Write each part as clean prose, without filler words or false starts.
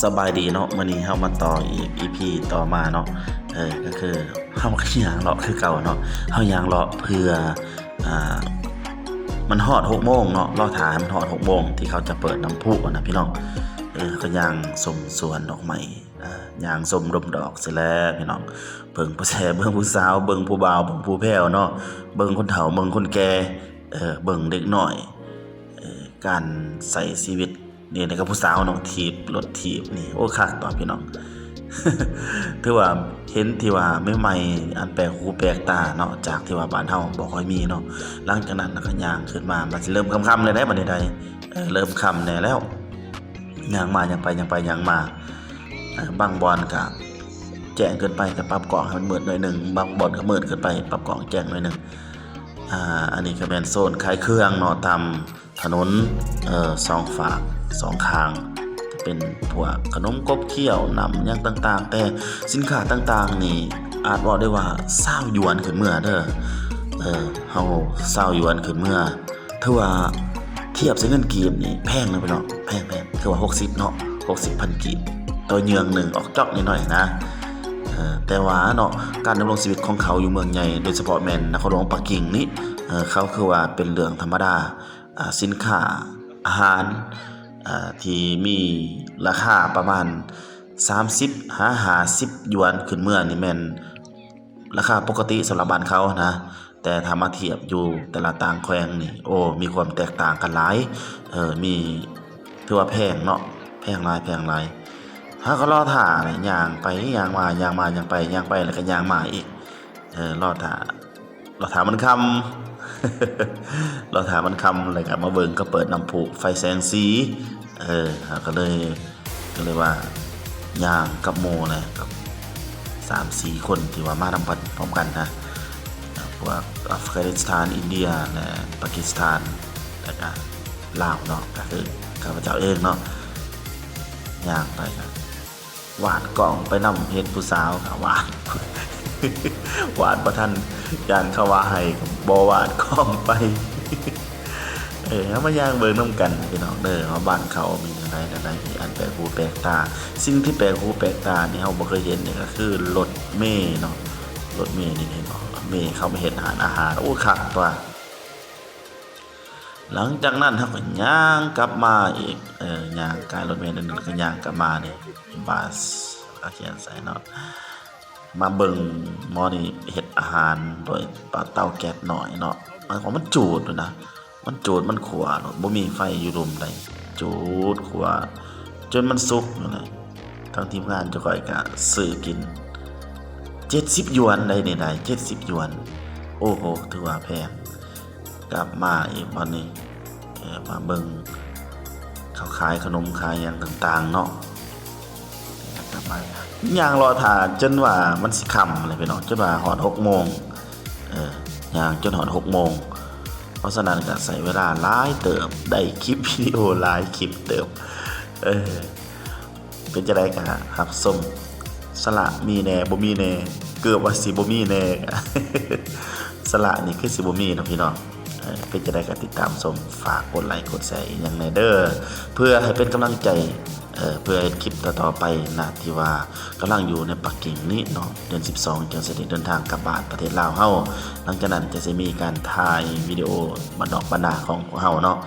สบายดีเนาะมื้อนี้เฮามาต่ออีก EP ต่อมาเนาะก็คือเฮาก็ย่างเลาะคือเก่าเนาะเฮาย่างเลาะเพื่ออ่ามันฮอด6โมงเนาะรอท่าให้มันฮอด6โมงที่เขาจะเปิดน้ำพุอะนะพี่น้องก็ย่างชมสวนดอกไม้ย่างชมดมดอกเสร็จแล้วพี่น้องเบิ่งผู้แซ่เบิ่งผู้สาวเบิ่งผู้บ่าวเบิ่งผู้แพ้วเนาะเบิ่งคนเฒ่าเบิ่งคนแก่เบิ่งเด็กน้อยการใช้ชีวิตนี่นะครับผู้สาวเนาะถีบรถถีบนี่โอ้คักตอพี่น้อง ถือว่าเห็นที่ว่าใหม่ๆอันแปลกหูแปลกตาเนาะจากที่ว่าบ้านเฮาบ่ค่อยมีเนาะหลังจากนั้นก็ย่างขึ้นมามันสิเริ่มค่ำๆเลยได้บัดนี้ได้เริ่มค่ำแน่แล้วย่างมาย่างไปย่างไปย่างมาบางบ่อนก็แจ้งเกินไปก็ปรับกล้องให้มันมืดหน่อยนึงบางบ่อนก็มืดเกินไปปรับกล้องแจ้งหน่อยนึงอันนี้ก็เป็นโซนขายเครื่องเนาะตามถนนสองฝากสองข้างจะเป็นพวกขนมกบเคี้ยวนำอย่างต่างๆแต่สินค้าต่างๆนี่อาจบอกได้ว่า20หยวนขึ้นเมื่อเด้อเฮา20หยวนขึ้นเมื่อถือว่าเทียบใช้เงินกีบนี่แพงเลยพี่น้องแพงคือว่า60เนาะ60,000กีบต่อเยืองหนึ่งออกจอกนิดหน่อยนะแต่ว่าเนาะการดำรงชีวิตของเขาอยู่เมืองใหญ่โดยเฉพาะแม่นนครหลวงปักกิ่งนี่เขาคือว่าเป็นเรื่องธรรมดาสินค้าอาหารที่มีราคาประมาณ30 50หยวนขึ้นเมื่อนี่แม่นราคาปกติสำหรับบ้านเขานะแต่ถ้ามาเทียบอยู่แต่ละต่างแขวงนี่โอ้มีความแตกต่างกันหลายมีถือว่าแพงเนาะแพงหลายถ้าก็รอท่าเนี่ยย่างไปย่างมาย่างมาย่างไปย่างไปแล้วก็ย่างมาอีกรอท่ามันค่ำ รอท่ามันค่ำแล้วก็มาเบิ่งก็เปิดน้ำพุไฟแสงสีก็เลยว่าย่างกับโมนะกับ 3-4 คนที่ว่ามานำกันพร้อมกันนะพวกอัฟกานิสถานอินเดียและปากีสถานแล้วก็ลาวเนาะก็คือข้าพเจ้าเองเนาะย่างไปครับหวานกล่องไปนำเฮ็ดผู้สาวก็หวาน หวานบ่ทันย่านเขาว่าให้บ่หวานกล่องไป เอามาย่างเบิ่งนำกันพี่น้องเด้อว่าบ้านเขามีจังไดที่อันแปลกหูแปลกตาสิ่งที่แปลกหูแปลกตานี่เฮาบ่เคยเห็นนี่ก็คือรถเมล์เนาะรถเมล์นี่เห็นบ่เมล์เขามาเฮ็ดอาหารโอ้คักตัวหลังจากนั้นเฮาก็ย่างกลับมาอีกย่างกายรถเมล์นั่นก็ย่างกลับมานี่บัสก็เขียนใส่เนาะมาเบิ่งหมอนี่เฮ็ดอาหารโดยเตาแก๊สน้อยเนาะมันจูดด้วยนะมันจูดมันขัวเนาะบ่มีไฟอยู่รุมใดจูดขัวจนมันสุกนั่นแหละทางทีมงานจะค่อยก็ซื้อกิน70หยวนได้นี่ได้70หยวนโอ้โหถือว่าแพงกลับมาอีกวันนี้มาเบิ่งเขาขายขนมขายหยังต่างๆเนาะกลับมาย่างรอท่าจนว่ามันสิค่ำเลยพี่น้องจนว่าฮอด6โมงย่างจนฮอด6โมงเพราะฉะนั้นก็ใช้เวลาหลายเติบได้คลิปวิดีโอหลายคลิปเติบเป็นจังได๋ก็รับชมสละมีแน่บ่มีแน่เกือบว่าสิบ่มีแน่ สละนี่คือสิบ่มีเนาะพี่น้องเป็นจังได๋ก็ติดตามชมฝากกดไลค์กดแชร์อีกอย่างแน่เด้อเพื่อให้เป็นกำลังใจเพื่อให้คลิปต่อๆไปนะที่ว่ากำลังอยู่ในปักกิ่งนี้เนาะเดือน12จะเสด็จเดินทางกลับบ้านประเทศลาวเฮาหลังจากนั้นจะสิมีการถ่ายวิดีโอบันดอกบันดาของเฮาเนาะ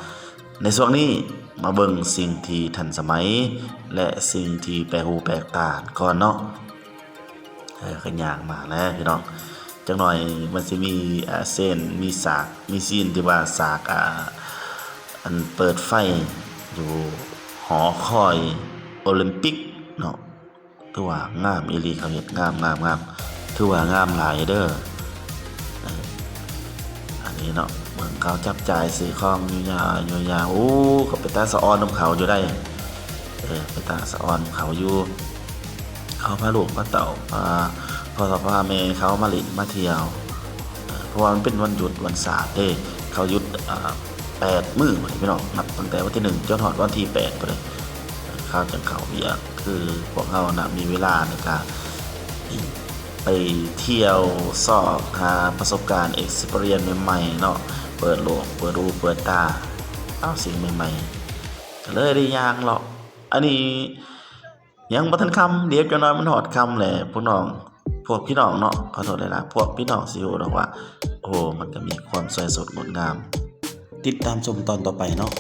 ในช่วงนี้มาเบิ่งสิ่งที่ทันสมัยและสิ่งที่แปลกหูแปลกตาก่อนเนาะก็ย่างมาแล้วพี่น้องจังหน่อยมันสิมีเส้นมีสากมีซีนที่ว่าสากอันเปิดไฟอยู่หอคอยโอลิมปิกเนาะถือว่างามอีหลีเขาเฮ็ดงามถือว่างามหลายเด้ออันนี้เนาะเบิ่งเขาจับจ่ายซื้อของอยู่ยาโอ้ก็ไปตาสะออนนำเขาอยู่ได้ไปตาสะออนเขาอยู่เขาพาลูกพาเต่าพาแม่เขามาเล่นมาเที่ยวเพราะว่ามันเป็นวันหยุดวันศาสตร์เด้เขาหยุด8 มื้อพี่น้องนับตั้งแต่วันที่1จนถึงวันที่8ไปเลยข้าวจังเขาเวียกคือพวกเรานะมีเวลาในการไปเที่ยวสอบหาประสบการณ์ experience ใหม่ๆเนาะเปิดโลกเปิดรูเปิดตาเอาสิ่งใหม่ๆก็เลยได้ย่างเลาะอันนี้ ยังบ่ทันค่ำเดี๋ยวจักหน่อยมันฮอดค่ำแหละพวกน้องพวกพี่น้องเนาะขอโทษหลายๆพวกพี่น้องสิรู้ดอกว่าโอ้มันก็มีความสวยสดงดงามติดตามชมตอนต่อไปเนาะ